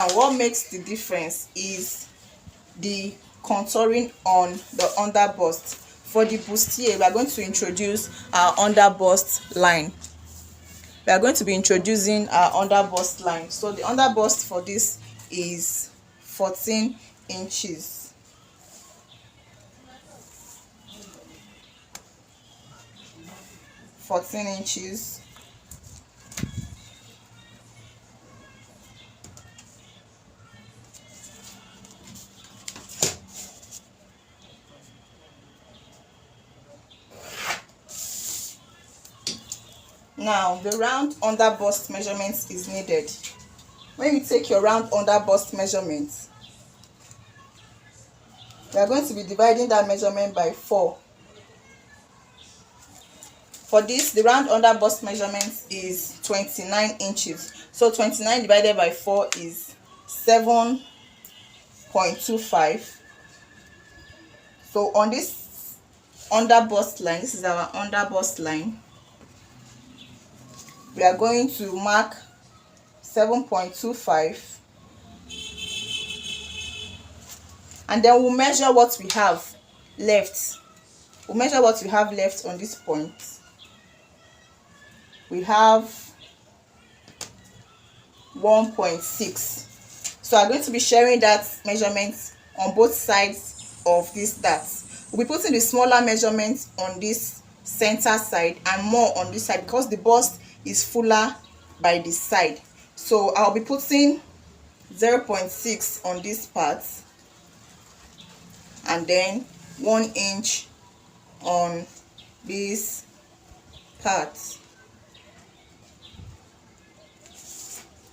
And what makes the difference is the contouring on the under bust. For the bustier, we are going to introduce our under bust line. We are going to be introducing our under bust line. So the under bust for this is 14 inches. Now the round under bust measurement is needed. When you take your round under bust measurement, we are going to be dividing that measurement by 4. For this, the round under bust measurement is 29 inches. So 29 divided by 4 is 7.25. So on this under bust line, this is our under bust line, we are going to mark 7.25, and then we'll measure what we have left. We'll measure what we have left on this point. We have 1.6. So I'm going to be sharing that measurement on both sides of this dart. We'll be putting the smaller measurement on this center side and more on this side because the bust is fuller by this side. So I'll be putting 0.6 on this part and then 1 inch on this part,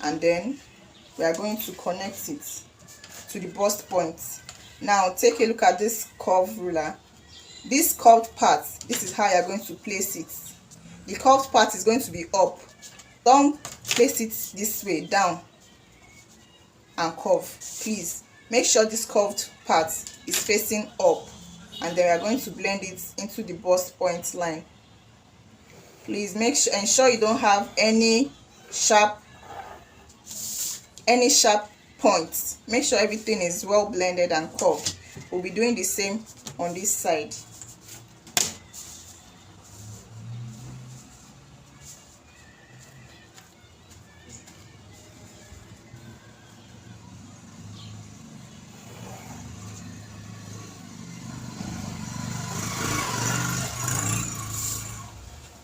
and then we are going to connect it to the bust point. Now take a look at this curved ruler. This curved part, this is how you are going to place it. The curved part is going to be up. Don't place it this way down and curve. Please make sure this curved part is facing up, and then we are going to blend it into the bust point line. Please ensure you don't have any sharp points. Make sure everything is well blended and curved. We'll be doing the same on this side.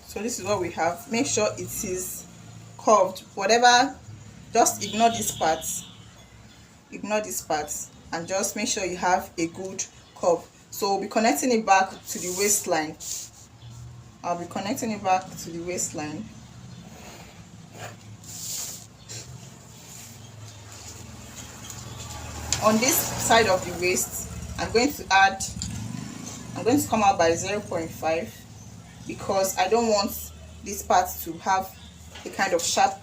So this is what we have. Make sure it is curved. Whatever, just ignore this part, and just make sure you have a good curve. So we'll be connecting it back to the waistline. I'll be connecting it back to the waistline. On this side of the waist, I'm going to come out by 0.5 because I don't want this part to have a kind of sharp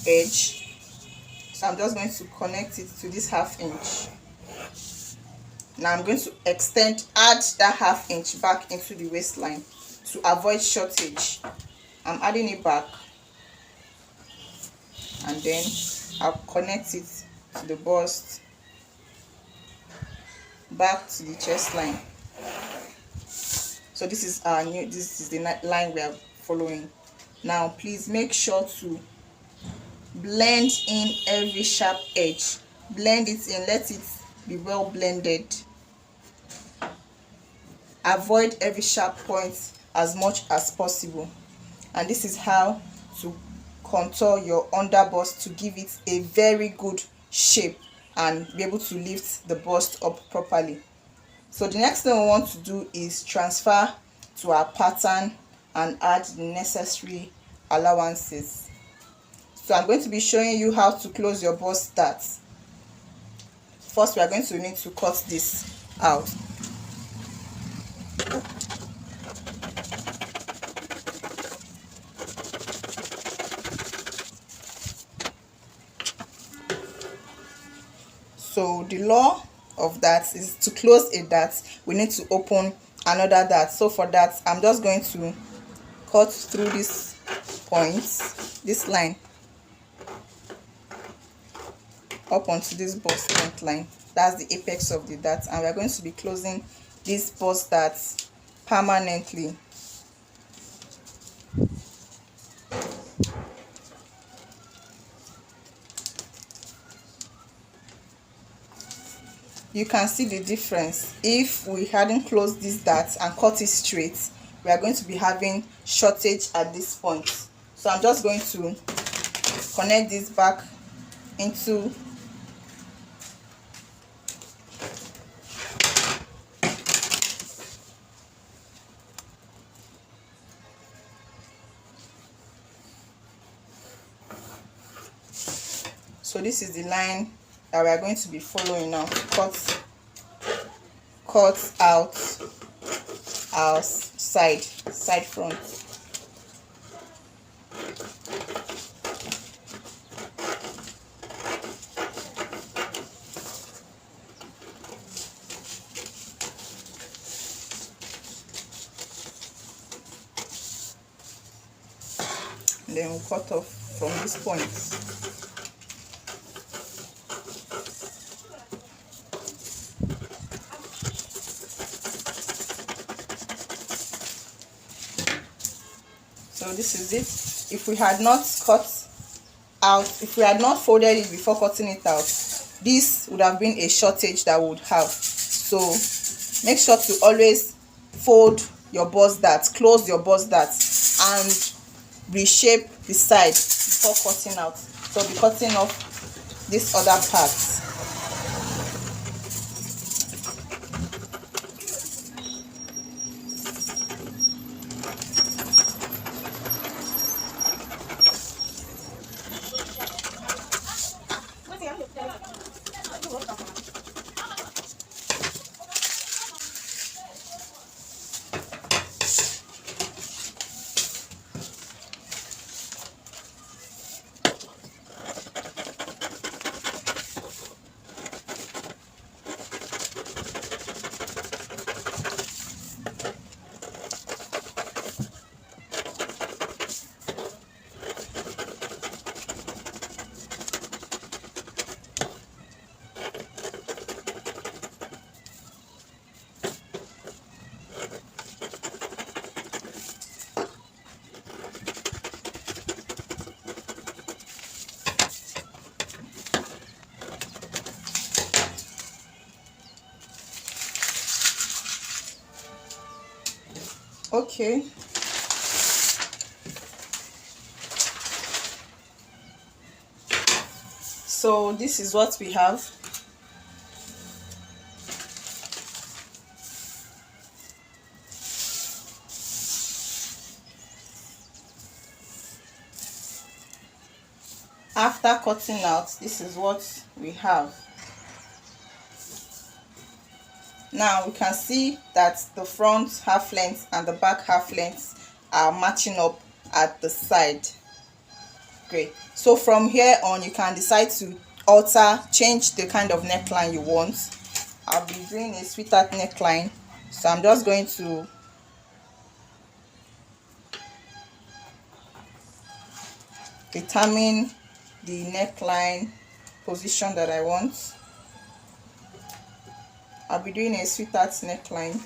edge. So I'm just going to connect it to this 1/2 inch. Now I'm going to add that 1/2 inch back into the waistline to avoid shortage. I'm adding it back, and then I'll connect it to the bust, back to the chest line. So this is the line we are following. Now please make sure to blend in every sharp edge. Blend it in, let it be well blended. Avoid every sharp point as much as possible. And this is how to contour your under bust to give it a very good shape and be able to lift the bust up properly. So the next thing we want to do is transfer to our pattern and add the necessary allowances. So I'm going to be showing you how to close your bust dart. First, we are going to need to cut this out. So the law of that is to close a dart, we need to open another dart. So for that, I'm just going to cut through this point, this line, up onto this bust point line. That's the apex of the dart, and we are going to be closing this bust dart permanently. You can see the difference. If we hadn't closed this dart and cut it straight, we are going to be having shortage at this point. So I'm just going to connect this back into so this is the line that we are going to be following now. Cut out our side front. And then we'll cut off from this point. So this is it. If we had not cut out, if we had not folded it before cutting it out, this would have been a shortage that we would have. So make sure to always fold your bust dart, close your bust dart, and reshape the side before cutting out. So I'll be cutting off this other part. Okay, so this is what we have. After cutting out, this is what we have. Now we can see that the front half length and the back half length are matching up at the side. Great. So from here on, you can decide to change the kind of neckline you want. I'll be doing a sweetheart neckline, so I'm just going to determine the neckline position that I want. I'll be doing a sweetheart neckline.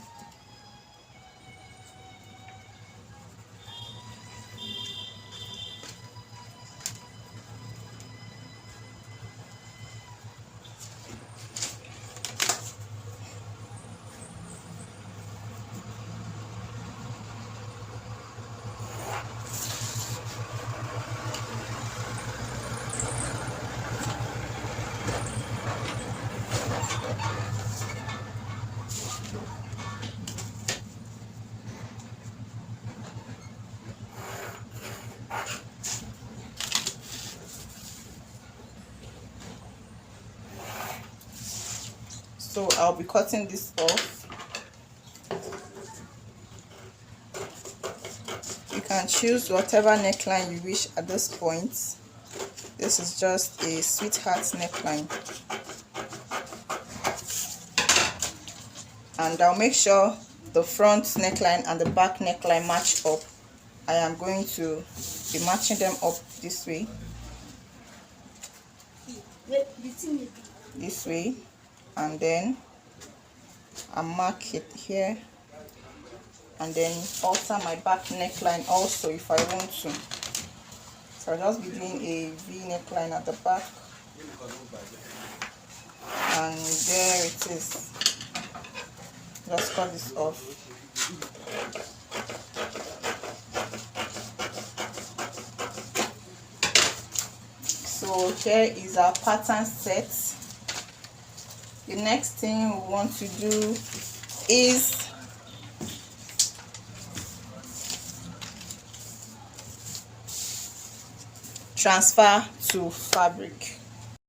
So I'll be cutting this off. You can choose whatever neckline you wish at this point. This is just a sweetheart neckline, and I'll make sure the front neckline and the back neckline match up. I am going to be matching them up this way. this way, and then I mark it here, and then alter my back neckline also if I want to. So I'll just be doing a V neckline at the back, and there it is. Just cut this off. So here is our pattern set. The next thing we want to do is transfer to fabric.